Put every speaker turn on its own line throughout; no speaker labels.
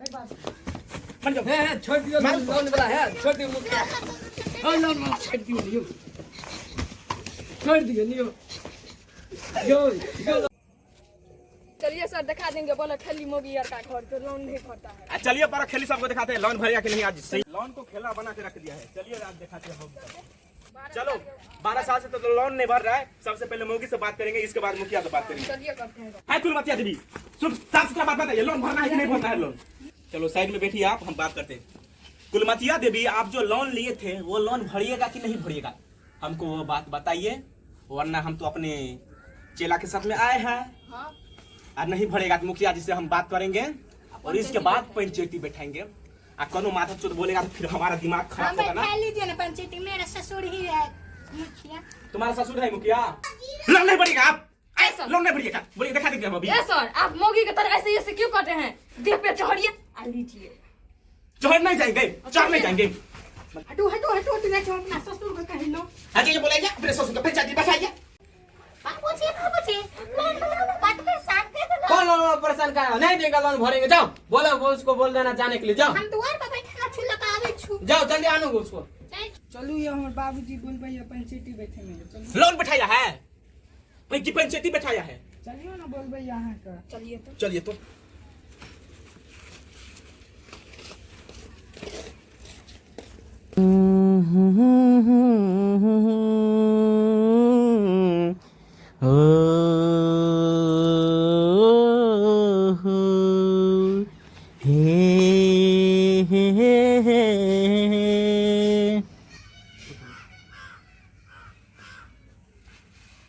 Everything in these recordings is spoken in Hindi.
छोड़ दियो लोन वाला है, छोड़ दियो मुखिया। लोन वाला छोड़ दियो नियो, छोड़ दियो नियो। यो
चलिए सर दिखा देंगे, बोला खेली मोगी यार का घर तो लोन नहीं भरता है।
चलिए पर खेली सबको दिखाते हैं लोन भरेगा कि नहीं। आज सही लोन को खेला बना के रख दिया है। चलिए आज दिखाते हैं हम। चलो 12 साल से तो लोन नहीं भर रहा है। सबसे पहले मोगी से बात करेंगे, इसके बाद मुखिया से बात करेंगे।
चलिए करते हैं।
है कुलमतिया देवी, साफ सुथरा बात बताइए, लोन भरना है कि नहीं भरना है लोन। चलो साइड में बैठिए आप, हम बात करते हैं। कुलमतिया देवी, आप जो लोन लिए थे वो लोन भरिएगा कि नहीं भरिएगा, हमको वो बात बताइए, वरना हम तो अपने चेला के साथ में आए हैं।
हाँ
और नहीं भरेगा तो मुखिया जी से हम बात करेंगे और इसके बाद पंचायती बैठाएंगे। आ कोनो माथा चोट बोलेगा तो फिर हमारा दिमाग खराब होगा ना।
लीजिए ना पंचायती, मेरा ससुर ही है मुखिया।
तुम्हारा ससुर है मुखिया, लोन नहीं भरिएगा आप,
ऐसा
लोन नहीं भरिएगा, बोलिए दिखा दीजिए हम अभी।
ये सर आप मोगी की तरह ऐसे क्यों करते हैं? देह पे चढ़िए आ लीजिए।
चढ़ नहीं जाएंगे, चढ़ नहीं जाएंगे।
हटो हटो हटो, तुम अपना ससुर को कह लो।
अच्छा ये बोलेगा अपने ससुर को पंचायती बैठाइए।
बाबूजी बात पे साथ दे दो।
कौन लोन परेशान कर रहा है? नहीं देगा लोन भरेंगे, जाओ बोलो वो उसको बोल देना जाने के लिए। जाओ
हम द्वार पे बैठे ना चूल्हा पे आवे छु।
जाओ जल्दी आनो उसको।
चलू ये हमर बाबूजी बोलबे ये पंचायती बैठे में चलू।
लोन बैठाया है, पंचायती बैठाया है।
चलियो ना बोलबे यहाँ का।
चलिए तो
चलिए तो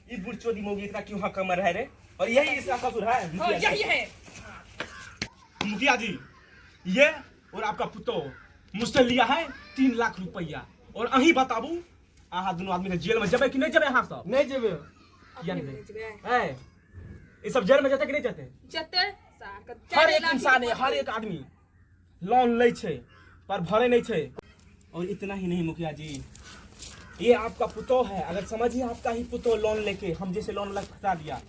ये बुढ़चोदी मोगी इतना क्यों कमर है रे? और यही इसका ससुर है मुखिया जी।
यही है
मुखिया जी, ये और आपका पुतो मुझसे लिया है 3 लाख रुपया। और अही बताबू आहा दोनों आदमी के जेल में जबे कि नहीं जबे? यहाँ सब
नहीं जेबे
किया नहीं है, ये सब जेल में जाते कि नहीं जाते?
जते
हर एक इंसान है, हर एक आदमी लोन ले छे पर भरे नहीं छे। और इतना ही नहीं मुखिया जी, ये आपका पुतो है, अगर समझिए आपका ही पुतो लोन लेके हम जैसे लोन लग फंसा दिया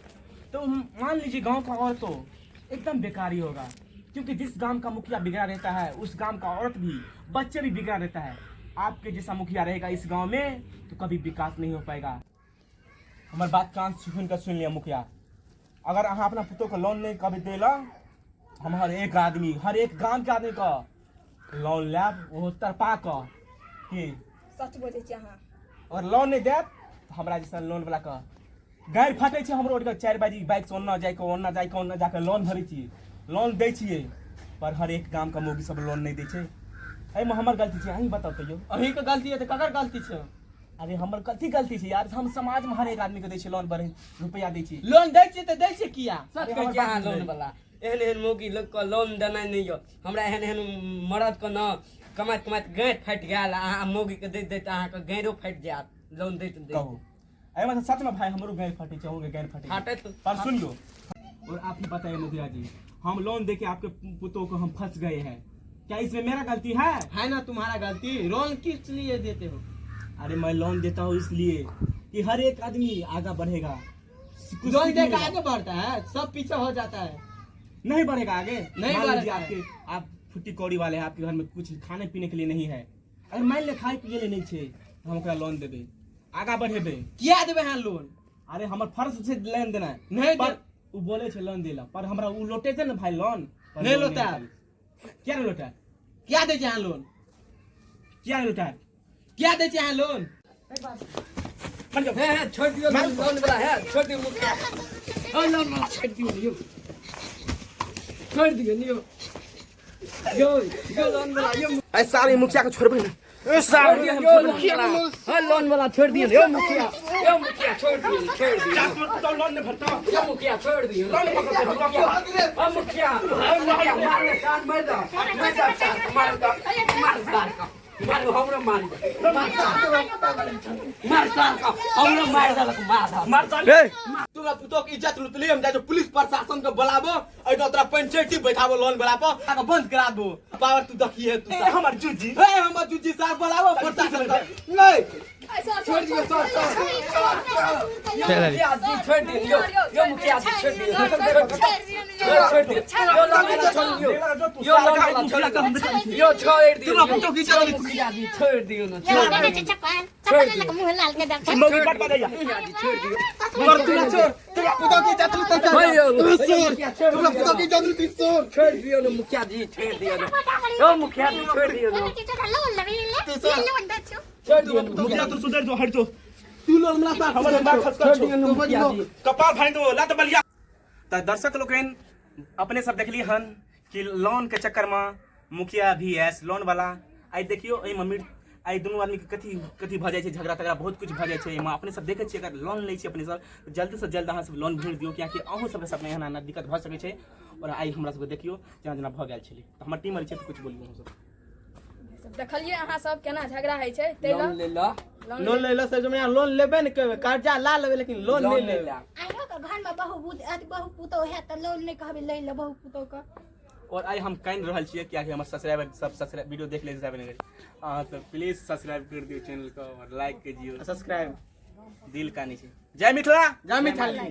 तो मान लीजिए गांव का औरत तो एकदम बेकारी होगा, क्योंकि जिस गांव का मुखिया बिगड़ा रहता है उस गांव का औरत भी, बच्चे भी बिगड़ा रहता है। आपके जैसा मुखिया रहेगा इस गांव में तो कभी विकास नहीं हो पाएगा। हमारी बात कान सुन कर सुन लिया मुखिया, अगर अहाँ अपना पुतो को लोन नहीं कभी देला, हम हर एक आदमी, हर एक गांव के आदमी का लोन लेब वो तरपा का कि
सच बोले अहाँ।
और लोन नहीं दे तो हमारा जैसा लोन वाला का गाड़ी फटे छे। हम रोड के 4 बजे बाइक से ओन्ना जाके ओन्ना जाके ओन्ना जाके लोन भरी छी, लोन दे छिए, पर हर एक गांव का मोगी सब लोन नहीं दे छे। एहि में हमर गलती छे, अहीं बताओ तो यो।
अही के गलती है तो ककर गलती छे?
अरे हमर गलती छे यार, हम समाज में हर एक आदमी के दे छे लोन भरे रुपया दे छी।
लोन दै छे तो दै छे किया?
अरे
सच
हमर
कह
बात
लोन
नहीं।
वाला एहन एहन मोगी लोग को लोन देना नहीं हो। हमरा एहन एहन मर्द को न कमात कमात गांठ फट गेल, अहाँ मोगी के दे देत अहाँ के गांठो फट जात लोन देत दे।
कहू एहि में सच में भाई हमरो गांठ फटे छे, होंगे गांठ फटे
फाटे तो
पर सुन लो। और आप ही बताइए मुखिया जी, हम लोन देके आपके पुतों को हम फंस गए हैं, क्या इसमें मेरा गलती है?
है ना तुम्हारा गलती। लोन किस लिए देते हो?
अरे मैं लोन देता हूँ इसलिए कि हर एक आदमी आगे बढ़ेगा।
लोन देकर आगे बढ़ता है, सब पीछे हो जाता है।
नहीं बढ़ेगा आगे,
नहीं
मान लीजिए
बढ़ेगा।
आपके आप फुट्टी कौड़ी वाले हैं, आपके घर में कुछ खाने पीने के लिए नहीं है, अगर मान ले खाए पिए लिए नहीं छे तो हम ओकरा लोन देबे, आगा बढ़ेबे।
किया देबे हैं लोन?
अरे हमर फर्ज से लेन देना है।
नहीं
पर
दे-
उ बोले छे लोन देला, पर हमरा उ लोटे छे ना भाई लोन, पर
नहीं
लोन
लोटा।
देल। क्या नहीं लोटा?
क्या दे हैं लोन?
क्या नहीं लोटा?
क्या दे हैं लोन? छोड़ दियो लोन वाला है, छोड़ दियो मुखिया। लोन वाला छोड़ दियो नियो, छोड़ दियो नियो। यो लोन वाला यो
ऐ सारे मुखिया को छोड़बे ना, ए सारे
लोन वाला छोड़ दियो। यो मुखिया छोड़ दियो, छोड़ दियो।
तो लोन नहीं भरता।
यो मुखिया छोड़ दियो।
लोन नहीं भरता
ओ मुखिया मारने कान मार दो, मार दो मार हमरो मार दो, मार हमरो मार दो। तुम पुतो की इज्जत लूट ली, हम जाए पुलिस प्रशासन को बुलाबो, और तोरा पंचायती बैठाबो लोन वाला पर, आके बंद करा दो। पावर तू देखी है तू
हमर जूजी
हम जूजी साहब बुलाबो प्रशासन को। नहीं छोड़ दियो सर मुखिया जी छोड़ दियो यो मुखिया जी छोड़ दियो छोड़ दियो यो लोन छोड़ दियो यो लोन छोड़ दियो यो छोड़ दियो मुखिया जी छोड़ दियो ना छोड़ दियो
मुंह लाल के देख
मम्मी बात बता जा
मुखिया जी छोड़ दियो
छोड़ तू ना छोड़ तेरा पुतो की जात तू तेरा पुतो की जात तू
छोड़ दियो ना मुखिया जी छोड़ दियो ना यो मुखिया जी छोड़ दियो ना छोड़ दियो
मुखिया तू सुधर जो हट जो
तू लोन मला साथ
हमारे मां खस
छोड़ दियो ना मुखिया जी
कपाल भाई दो लात बलिया त दर्शक लोगन अपने सब देखली हन कि लोन के चक्कर में मुखिया भी एस लोन वाला आई देखियो ए मम्मी आई दोनों आदमी के कथी कथी भ जाय छै झगड़ा तगड़ा बहुत कुछ भ जाय छै एमा अपने सब देखे छियै अगर लोन लै छी अपने सब जल्दी से जल्द अहाँ सब लोन भेज दियो कियाकि अहूँ सब साथ में एहन ना दिक्कत भ सकै छै और आई हमरा सब देखियो जेना जेना भ गेल छलै त हमर टीम छै त कुछ बोलियो हम सब
देखलिए अहाँ सब केना झगड़ा होइ छै तै
लोन ले ला
लोन ले लो सर जो मैं लोन लेबे न करबे कर्जा ला लेबे लेकिन लोन नहीं
ले
लेबे
ला
आइयो के घर में बहु पुतो है त लोन नहीं कहबे ले ले बहु पुतो का
और आई हम कह रहल छियै कियाकि हमर सब्सक्राइबर सब सब्सक्राइब वीडियो देख ले सब्सक्राइब नहीं करी अहाँ सब प्लीज सब्सक्राइब कर दियो चैनल को और लाइक कीजिए
सब्सक्राइब
दिल का नीचे जय मिथिला
जा मिठाली